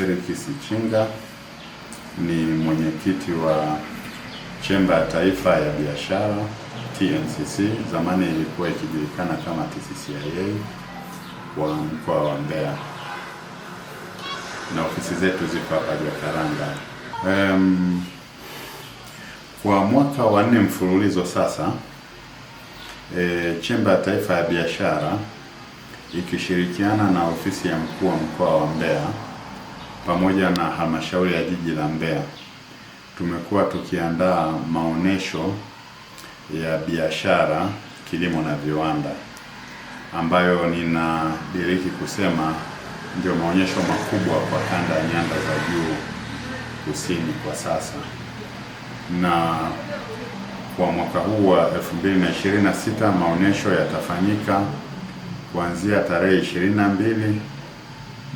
Eric Sichinga, ni mwenyekiti wa Chemba ya Taifa ya Biashara TNCC, zamani ilikuwa ikijulikana kama TCCIA, kwa mkoa wa Mbeya, na ofisi zetu ziko hapa Jakaranda. Kwa mwaka wa 4 mfululizo sasa, Chemba ya Taifa ya Biashara ikishirikiana na ofisi ya mkuu wa mkoa wa Mbeya pamoja na halmashauri ya jiji la Mbeya tumekuwa tukiandaa maonesho ya biashara, kilimo na viwanda, ambayo ninadiriki kusema ndio maonyesho makubwa kwa kanda ya nyanda za juu kusini kwa sasa. Na kwa mwaka huu wa 2026 maonyesho yatafanyika kuanzia tarehe 22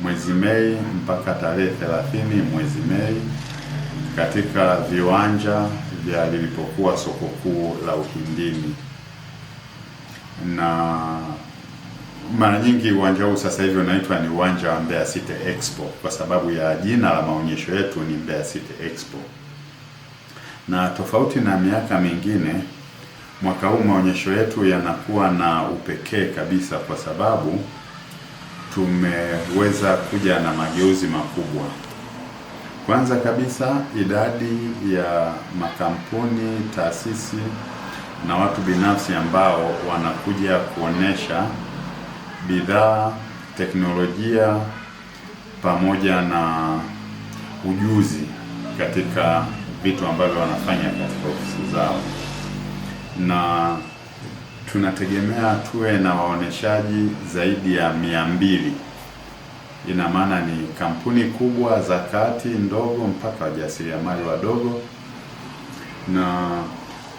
mwezi Mei mpaka tarehe 30 mwezi Mei katika viwanja vya lilipokuwa soko kuu la Uhindini. Na mara nyingi uwanja huu sasa hivi unaitwa ni uwanja wa Mbeya City Expo kwa sababu ya jina la maonyesho yetu ni Mbeya City Expo. Na tofauti na miaka mingine, mwaka huu maonyesho yetu yanakuwa na upekee kabisa kwa sababu tumeweza kuja na mageuzi makubwa. Kwanza kabisa, idadi ya makampuni, taasisi na watu binafsi ambao wanakuja kuonesha bidhaa, teknolojia pamoja na ujuzi katika vitu ambavyo wanafanya katika ofisi zao, na tunategemea tuwe na waoneshaji zaidi ya 200. Ina maana ni kampuni kubwa, za kati, ndogo mpaka wajasiriamali wadogo, na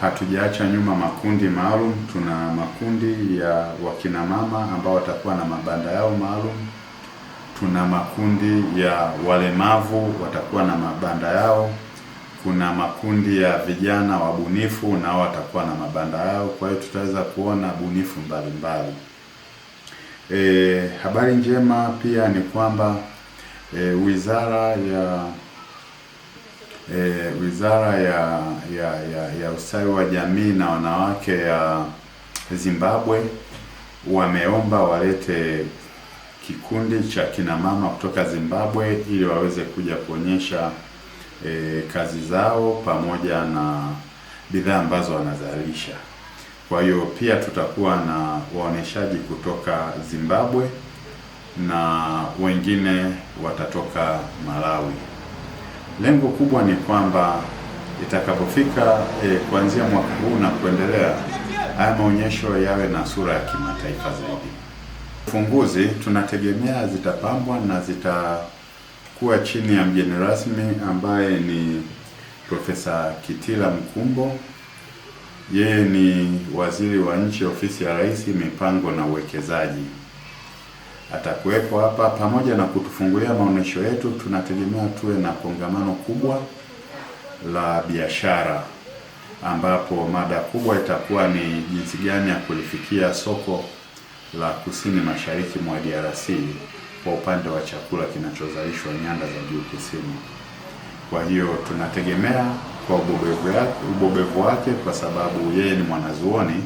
hatujaacha nyuma makundi maalum. Tuna makundi ya wakina mama ambao watakuwa na mabanda yao maalum. Tuna makundi ya walemavu watakuwa na mabanda yao. Kuna makundi ya vijana wabunifu nao watakuwa na mabanda yao. Kwa hiyo tutaweza kuona bunifu mbalimbali. Habari njema pia ni kwamba Wizara ya Ustawi wa Jamii na Wanawake ya Zimbabwe wameomba walete kikundi cha kina mama kutoka Zimbabwe ili waweze kuja kuonyesha kazi zao pamoja na bidhaa ambazo wanazalisha. Kwa hiyo pia tutakuwa na waoneshaji kutoka Zimbabwe na wengine watatoka Malawi. Lengo kubwa ni kwamba itakapofika kuanzia mwaka huu na kuendelea, haya maonyesho yawe na sura ya kimataifa zaidi. Ufunguzi tunategemea zitapambwa na zitakuwa chini ya mgeni rasmi ambaye ni Profesa Kitila Mkumbo. Yeye ni waziri wa nchi ofisi ya Rais, mipango na uwekezaji. Atakuwepo hapa pamoja na kutufungulia maonesho yetu. Tunategemea tuwe na kongamano kubwa la biashara ambapo mada kubwa itakuwa ni jinsi gani ya kulifikia soko la kusini mashariki mwa DRC kwa upande wa chakula kinachozalishwa nyanda za juu kusini. Kwa hiyo tunategemea kwa ubobevu wake, kwa sababu yeye ni mwanazuoni,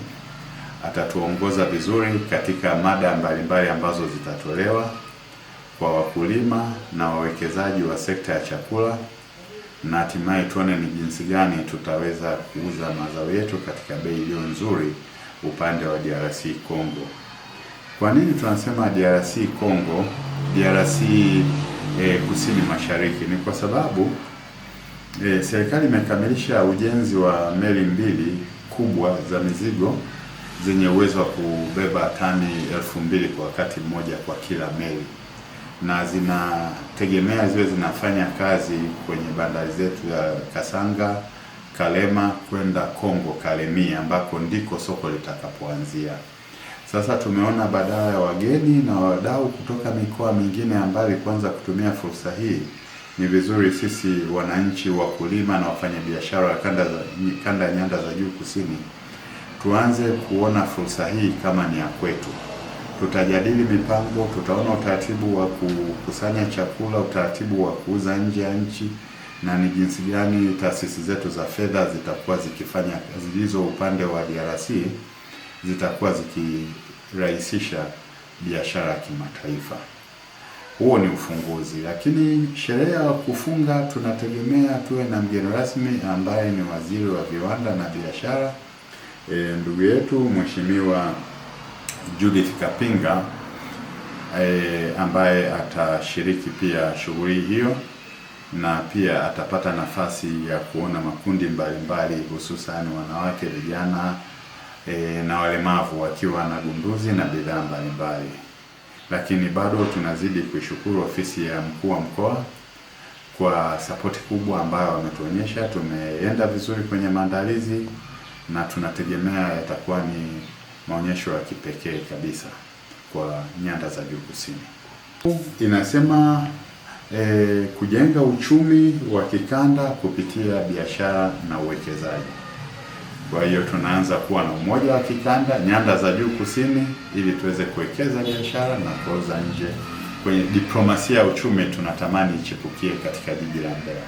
atatuongoza vizuri katika mada mbalimbali ambazo zitatolewa kwa wakulima na wawekezaji wa sekta ya chakula, na hatimaye tuone ni jinsi gani tutaweza kuuza mazao yetu katika bei iliyo nzuri upande wa DRC Congo. Kwa nini tunasema DRC Congo, DRC kusini mashariki? Ni kwa sababu serikali imekamilisha ujenzi wa meli 2 kubwa za mizigo zenye uwezo wa kubeba tani 2000 kwa wakati mmoja kwa kila meli, na zinategemea ziwe zinafanya kazi kwenye bandari zetu ya Kasanga, Kalema kwenda Kongo Kalemi, ambako ndiko soko litakapoanzia. Sasa tumeona badala ya wageni na wadau kutoka mikoa mingine ya mbali kwanza kutumia fursa hii, ni vizuri sisi wananchi, wakulima na wafanyabiashara wa kanda ya nyanda za juu kusini tuanze kuona fursa hii kama ni ya kwetu. tutajadili mipango, tutaona utaratibu wa kukusanya chakula, utaratibu wa kuuza nje ya nchi, na ni jinsi gani taasisi zetu za fedha zitakuwa zikifanya, zilizo upande wa DRC zitakuwa zikirahisisha biashara ya kimataifa. Huo ni ufunguzi, lakini sherehe ya kufunga tunategemea tuwe na mgeni rasmi ambaye ni waziri wa viwanda na biashara, ndugu yetu Mheshimiwa Judith Kapinga, ambaye atashiriki pia shughuli hiyo, na pia atapata nafasi ya kuona makundi mbalimbali, hususani wanawake, vijana na walemavu wakiwa na gunduzi na bidhaa mbalimbali. Lakini bado tunazidi kuishukuru ofisi ya mkuu wa mkoa kwa sapoti kubwa ambayo wametuonyesha. Tumeenda vizuri kwenye maandalizi na tunategemea yatakuwa ni maonyesho ya kipekee kabisa kwa nyanda za juu kusini. Inasema kujenga uchumi wa kikanda kupitia biashara na uwekezaji. Kwa hiyo tunaanza kuwa na umoja wa kikanda nyanda za juu kusini, ili tuweze kuwekeza biashara na kuuza nje. Kwenye diplomasia ya uchumi tunatamani ichipukie katika jiji la Mbeya.